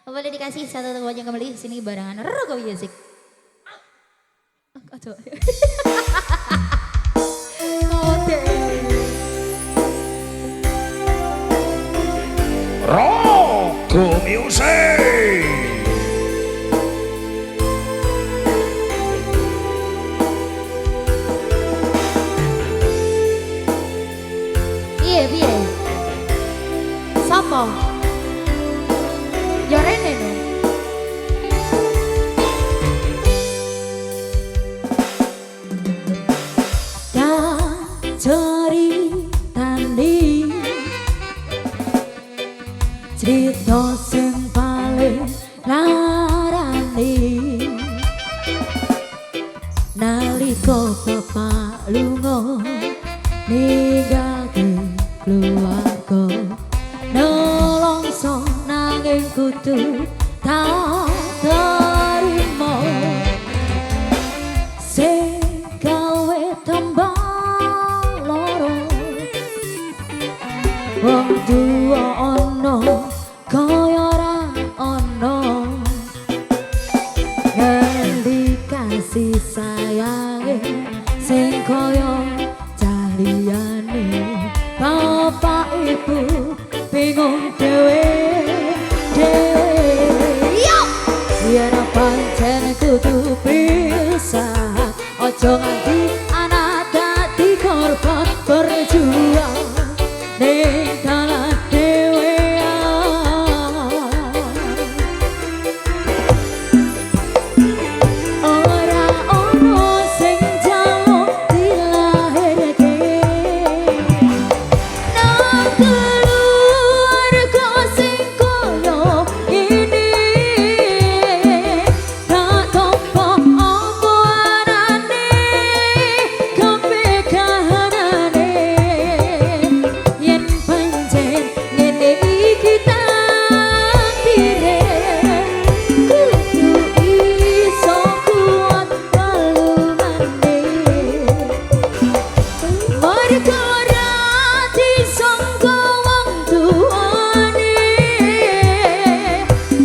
Boleh dikasih satu wajah kembali sini barengan Rogo Music. Aduh. Rogo Music. Piye? Sapa? Ya rene no. Ceritani cerita sing paling larani nalika bapak lunga ninggalke keluarga nelongso nanging kudu tak terima sing gawe tambah wong tuwa ana kaya ora ana ngendi kasih sayange sing kaya jaliyane bapak ibu bingung dhewe yen pancen kudu pisah aja nganti anak dadi korban berjuang ning dalan dhewean ora ono sing jaluk dilahirke nang keluarga sing koyo ini tak tompo apa anane kepeganane yen pancen ngene iki takdire kudu iso kuat balungane mergo ora disangka wong tuane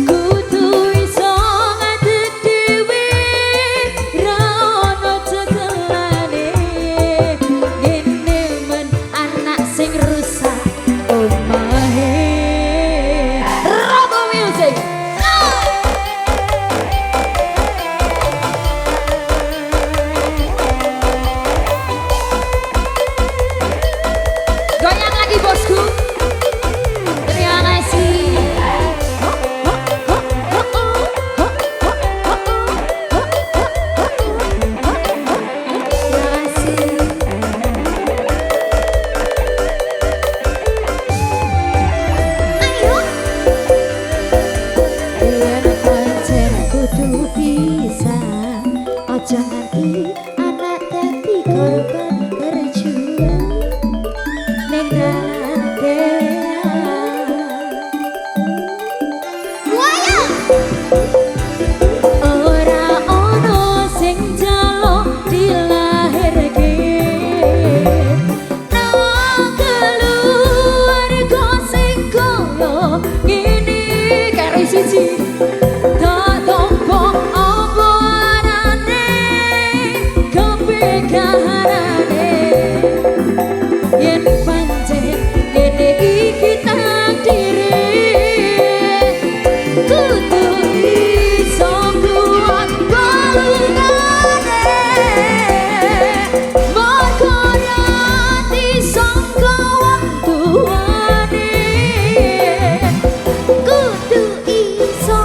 kudu iso ngadeg dhewe ra ono cekelane ngene men anak sing rusak omahe Rogo Music. Goyang lagi bosku. Terima kasih. Terima kasih. Ayo. Yen pancen kudu pisah, aja nganti anak dadi korban berjuang ning dalan dhewean. Ora ono sing jaluk dilahirke nang keluarga sing koyo ngene karo siji tak tompo apa anane kepeganane yen pancen ngene iki takdire kudu iso kuat balungane mergo ora disangka wong tuane kudu iso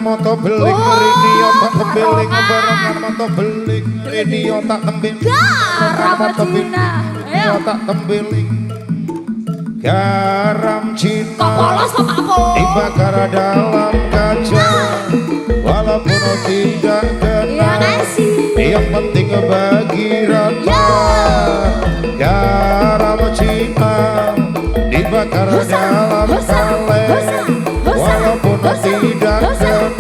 moto beling rini otak tembeling barengan moto beling rini otak tembeling Garam Cina. Ayo. otak tembeling garam Kok Cina polos sama aku? dibakar dalam kaca walaupun tidak Ya kenal kasih. yang penting bagi rata garam Cina dibakar dalam kaleng walaupun tidak kenal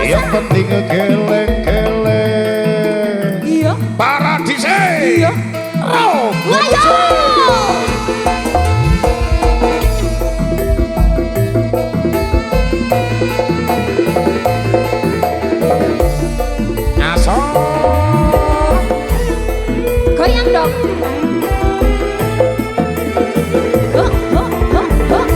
yang penting geleng-geleng Iya. Paradise Iya. Ayo. Goyang dong. Huh, huh, huh, huh.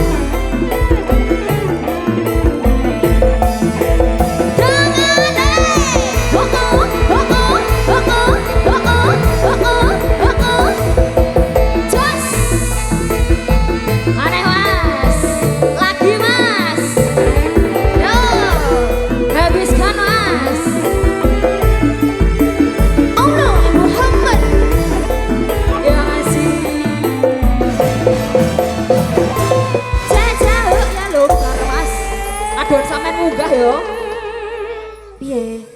Adon sampean munggah yo. Piye?